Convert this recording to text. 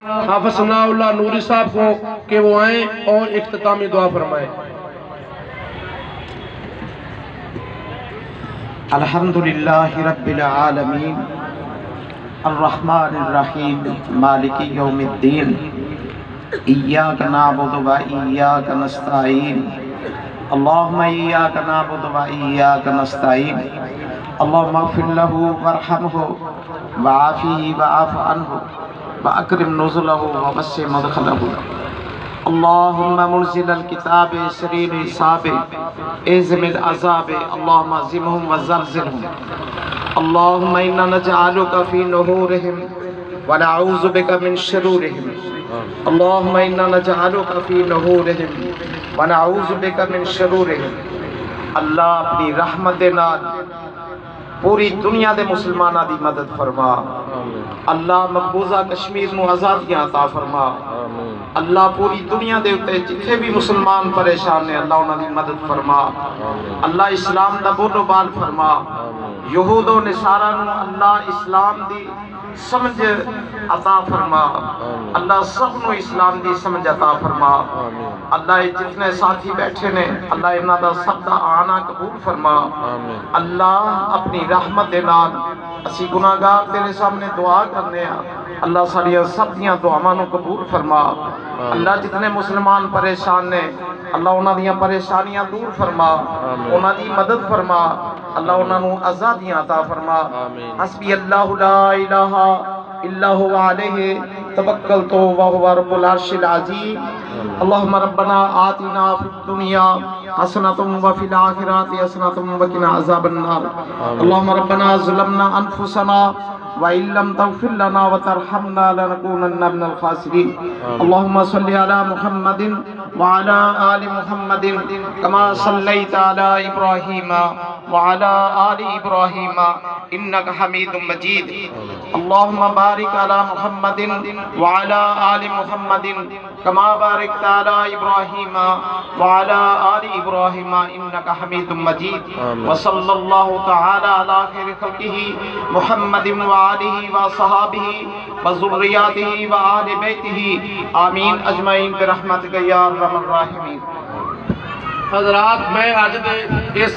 حافظ ثناء اللہ نوری صاحب کو کہ وہ آئیں اور اختتامی دعا فرمائیں۔ الحمدللہ رب العالمین الرحمن الرحیم مالک یوم الدین ایاک نعبد و ایاک نستعین اللہم ایاک نعبد و ایاک نستعین اللہم اغفر لہ وارحمہ وعافیہ وعاف عنہ وأكرم نزله ووسع مدخله اللهم منزل الكتاب سرير الحساب اعزم العذاب اللهم اعزمهم وزلزلهم اللهم إنا نجعلك في نحورهم ونعوذ بك من شرورهم اللهم إنا نجعلك في نحورهم ونعوذ بك من شرورهم اللہ اپنی رحمت نال پوری دنیا دے مسلمانہ دی مدد فرما اللہ مقبوضہ کشمیر نو آزادیاں عطا فرما اللہ پوری دنیا دے اتے جتھے بھی مسلمان پریشان ہیں اللہ انہاں دی مدد فرما اللہ اسلام دا بولو بال فرما یہود و نصارہ نو اللہ اسلام دی سمجھ عطا فرما اللہ سب نو اسلام دی سمجھ عطا فرما اللہ جتنے ساتھی بیٹھے نے اللہ انہاں دا سب دا آنا قبول فرما اللہ اپنی رحمت نال اسی گناہگار تیرے سامنے دعا کرنے ہیں اللہ ساریاں سب دیاں دعاواں نو قبول فرما اللہ جتنے مسلمان پریشان نے اللہ انہاں دیاں پریشانیاں دور فرما انہاں دی مدد فرما اللہ انہاں نو آزادیاں عطا فرما حسبی اللہ لا الہ الا هو علیہ توکلت وهو رب العرش العظیم اللہم ربنا آتنا فی الدنیا حسنۃ وفی الآخرۃ حسنۃ وقنا عذاب النار اللہم ربنا ظلمنا انفسنا وَإِن لَّمْ تَغْفِرْ لَنَا وَتَرْحَمْنَا لَنَكُونَنَّ مِنَ الْخَاسِرِينَ اللهم صل على محمد وعلى آل محمد كما صليت على إبراهيم وعلى آل إبراهيم إنك حميد مجيد اللهم بارك على محمد وعلى آل محمد كما باركت على إبراهيم وعلى آل إبراهيم إنك حميد مجيد وصلى الله تعالى على خير خلقه محمد وآله وصحابه وذرياته وآل بيته آمین اجمعین برحمتک یا ارحم الراحمین۔ حضرات میں آج دے اس